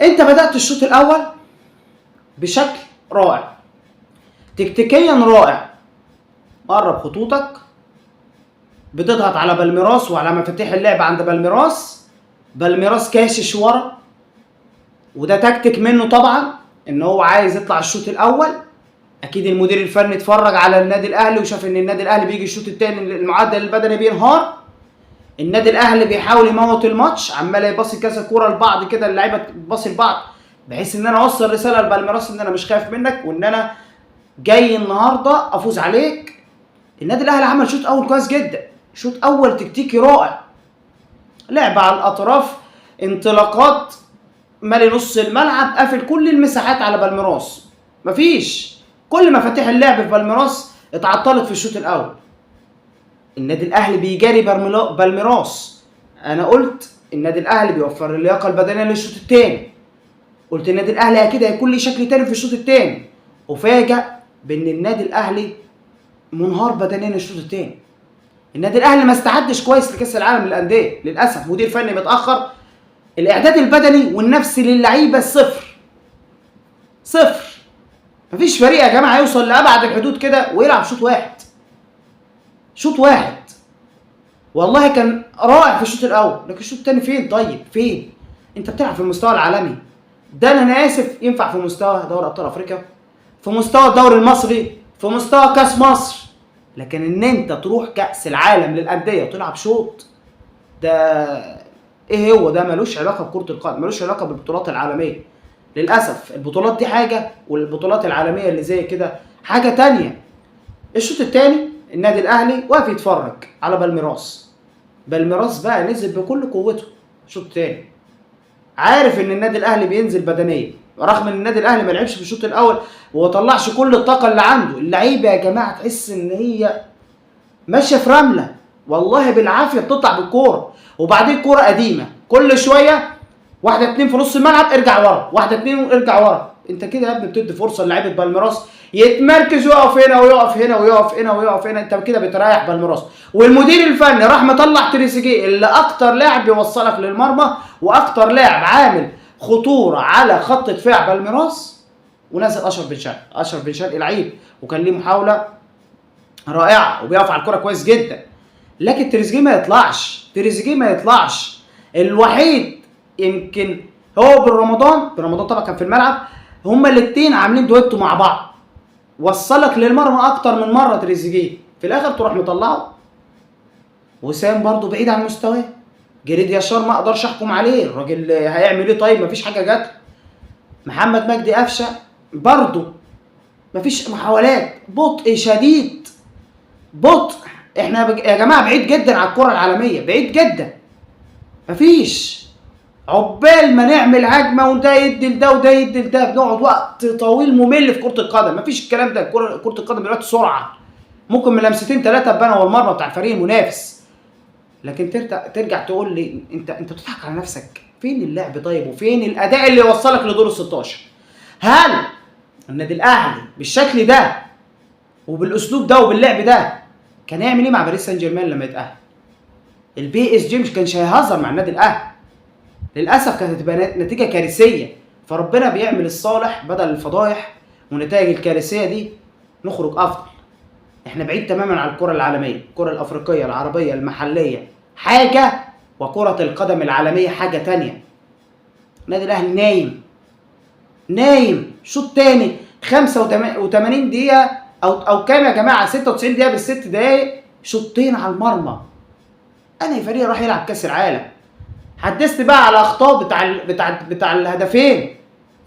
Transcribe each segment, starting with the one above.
انت بدأت الشوط الاول بشكل رائع، تكتيكيا رائع، قرب خطوطك، بتضغط على بالميراس وعلى مفاتيح اللعب عند بالميراس كاشش ورا، وده تكتيك منه طبعا ان هو عايز يطلع الشوط الاول. اكيد المدير الفني اتفرج على النادي الاهلي وشاف ان النادي الاهلي بيجي الشوط الثاني المعدل البدني بينهار، النادي الاهلي بيحاول يموت الماتش، عمال يباصي كذا كوره لبعض كده، اللعيبه تباصي لبعض، بحيث ان انا اوصل رساله لبالميراس ان انا مش خايف منك وان انا جاي النهارده افوز عليك. النادي الاهلي عمل شوط اول كويس جدا، شوط اول تكتيكي رائع، لعب على الاطراف، انطلاقات، مالي نص الملعب، قافل كل المساحات على بالميراس، مفيش، كل مفاتيح اللعب في بالميراس اتعطلت في الشوط الاول. النادي الاهلي بيجاري بالميراس، انا قلت النادي الاهلي بيوفر اللياقه البدنيه للشوط الثاني، قلت النادي الاهلي اكيد هيكون ليه شكل تاني في الشوط الثاني، وفاجئ بان النادي الاهلي منهار بدنيا الشوط الثاني. النادي الاهلي ما استعدش كويس لكاس العالم للانديه، للاسف مدير فني متاخر، الاعداد البدني والنفسي للعيبه صفر. مفيش فريق يا جماعه يوصل لابعد الحدود كده ويلعب شوط واحد. والله كان رائع في الشوط الاول، لكن الشوط الثاني فين؟ طيب فين؟ انت بتلعب في المستوى العالمي ده، انا اسف، ينفع في مستوى دوري ابطال افريقيا، في مستوى الدوري المصري، في مستوى كاس مصر، لكن ان انت تروح كاس العالم للانديه وتلعب شوط، ده ايه هو ده؟ ملوش علاقه بكره القدم، ملوش علاقه بالبطولات العالميه. للاسف البطولات دي حاجه والبطولات العالميه اللي زي كده حاجه تانية. الشوط الثاني النادي الاهلي واقف يتفرج على بالميراس بقى نزل بكل قوته الشوط الثاني، عارف ان النادي الاهلي بينزل بدنيا، رغم ان النادي الاهلي ما لعبش في الشوط الاول وما طلعش كل الطاقه اللي عنده. اللعيبه يا جماعه تحس ان هي ماشيه في رمله، والله بالعافيه بتطلع بالكوره، وبعدين كوره قديمه كل شويه واحده اتنين في نص الملعب ارجع ورا، واحده اتنين ارجع ورا. انت كده يا ابني بتدي فرصه لعيبه بالميراس يتمركز ويقف هنا ويقف هنا ويقف هنا ويقف هنا، انت كده بتريح بالميراس. والمدير الفني راح مطلع تريزيجيه اللي اكتر لاعب بيوصلك للمرمى واكتر لاعب عامل خطوره على خط دفاع بالميراس، ونزل اشرف بن شرقي لعيب وكان ليه محاوله رائعه وبيقف على الكوره كويس جدا، لكن تريزيجيه ما يطلعش. الوحيد يمكن هو برمضان طبعا كان في الملعب، هما الاثنين عاملين دويتو مع بعض، وصلك للمرمى اكتر من مره تريزيجيه، في الاخر تروح مطلعه. وسام برضو بعيد عن مستواه، جريد ياشار ما اقدرش احكم عليه، الراجل هيعمل ايه؟ طيب مفيش حاجه جات. محمد مجدي قفشه برضو مفيش محاولات، بطء شديد، احنا يا جماعه بعيد جدا على الكره العالميه، بعيد جدا، مفيش، عقبال ما نعمل هجمه وده يدي لده وده يدي لده بنقعد وقت طويل ممل في كره القدم، مفيش الكلام ده. كره القدم دلوقتي سرعه، ممكن من لمستين ثلاثه تبان هو المرمى بتاع الفريق المنافس، لكن ترجع تقول لي انت بتضحك على نفسك. فين اللعب طيب؟ وفين الاداء اللي يوصلك لدور ال16؟ هل النادي الاهلي بالشكل ده وبالاسلوب ده وباللعب ده كان يعمل ايه مع باريس سان جيرمان لما يتاهل؟ البي اس جي مش كانش هيهزر مع النادي الاهلي، للاسف كانت هتبقى نتيجه كارثيه. فربنا بيعمل الصالح بدل الفضايح، والنتائج الكارثيه دي نخرج افضل. احنا بعيد تماما عن الكره العالميه، الكره الافريقيه العربيه المحليه حاجه، وكره القدم العالميه حاجه تانية. النادي الاهلي نايم شوط تاني 85 دقيقه او كام يا جماعه، 96 دقيقه بالست دقايق، شوطين على المرمى. انهي فريق راح يلعب كاس العالم؟ حدثت بقى على اخطاء بتاع الهدفين.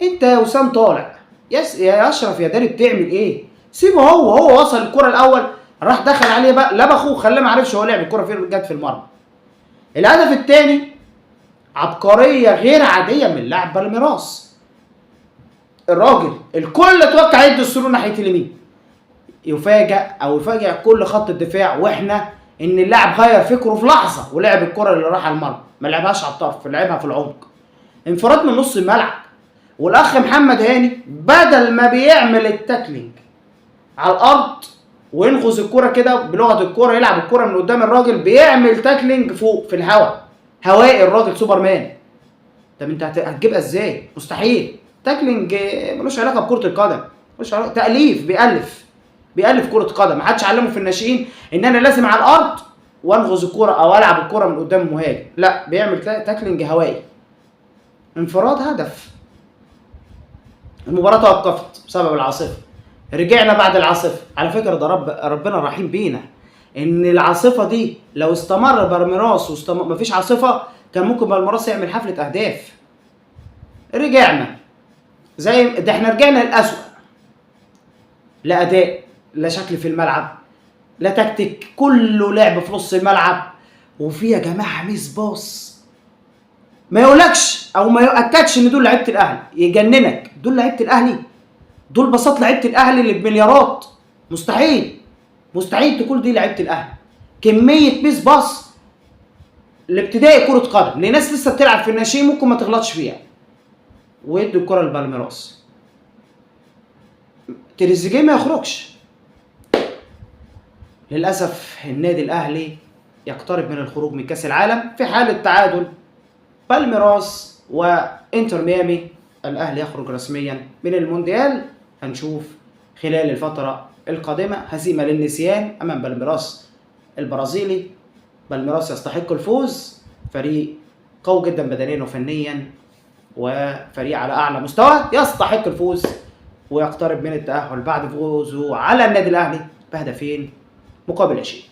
انت يا وسام طالع يا اشرف يا داري بتعمل ايه؟ سيبه، هو وصل الكره الاول راح دخل عليه بقى لبخه وخلاه ما عرفش هو لعب الكره فين، جت في المرمى. الهدف الثاني عبقريه غير عاديه من لاعب بالميراس، الراجل الكل اتوقع يدي السرور ناحيه اليمين، يفاجئ كل خط الدفاع واحنا ان اللاعب غير فكره في لحظه ولعب الكره اللي راح على المرمى، ما لعبهاش على الطرف، لعبها في العمق، انفراد من نص الملعب. والاخ محمد هاني بدل ما بيعمل التاكلينج على الارض وينغز الكره كده بلغه الكره، يلعب الكره من قدام الراجل، بيعمل تاكلينج فوق في الهواء، هوائي، الراجل سوبرمان. طب انت هتجيبها ازاي؟ مستحيل. تاكلينج ملوش علاقه بكره القدم، ملوش علاقه، تاليف، بيالف كره قدم. محدش علمه في الناشئين ان انا لازم على الارض وانغز الكره او العب الكره من قدام المهاجم، لا، بيعمل تاكلينج هوائي، انفراد، هدف. المباراه توقفت بسبب العاصفه، رجعنا بعد العاصفه. على فكره ده ربنا رحيم بينا، ان العاصفه دي لو استمر بالميراس مفيش عاصفه كان ممكن بالميراس يعمل حفله اهداف. رجعنا زي ده، احنا رجعنا للأسوأ، لا اداء، لا شكل في الملعب، لا تكتيك، كله لعب في نص الملعب. وفي يا جماعه ميس باص ما يقولكش او ما يؤكدش ان دول لعيبه الاهلي، يجننك، دول لعيبه الاهلي، دول بساط لعيبه الاهلي اللي بمليارات. مستحيل، مستحيل تكون دي لعيبه الاهلي. كميه ميس باص لابتدائي كره قدم لناس لسه بتلعب في الناشئين ممكن ما تغلطش فيها، ويدوا الكره لبالميراس. تريزيجيه ما يخرجش. للاسف النادي الاهلي يقترب من الخروج من كاس العالم في حاله تعادل بالميراس وانتر ميامي. الاهلي يخرج رسميا من المونديال. هنشوف خلال الفتره القادمه هزيمه للنسيان امام بالميراس البرازيلي. بالميراس يستحق الفوز، فريق قوي جدا بدنيا وفنيا، وفريق على اعلى مستوى يستحق الفوز ويقترب من التاهل بعد فوزه على النادي الاهلي بهدفين مقابل شيء.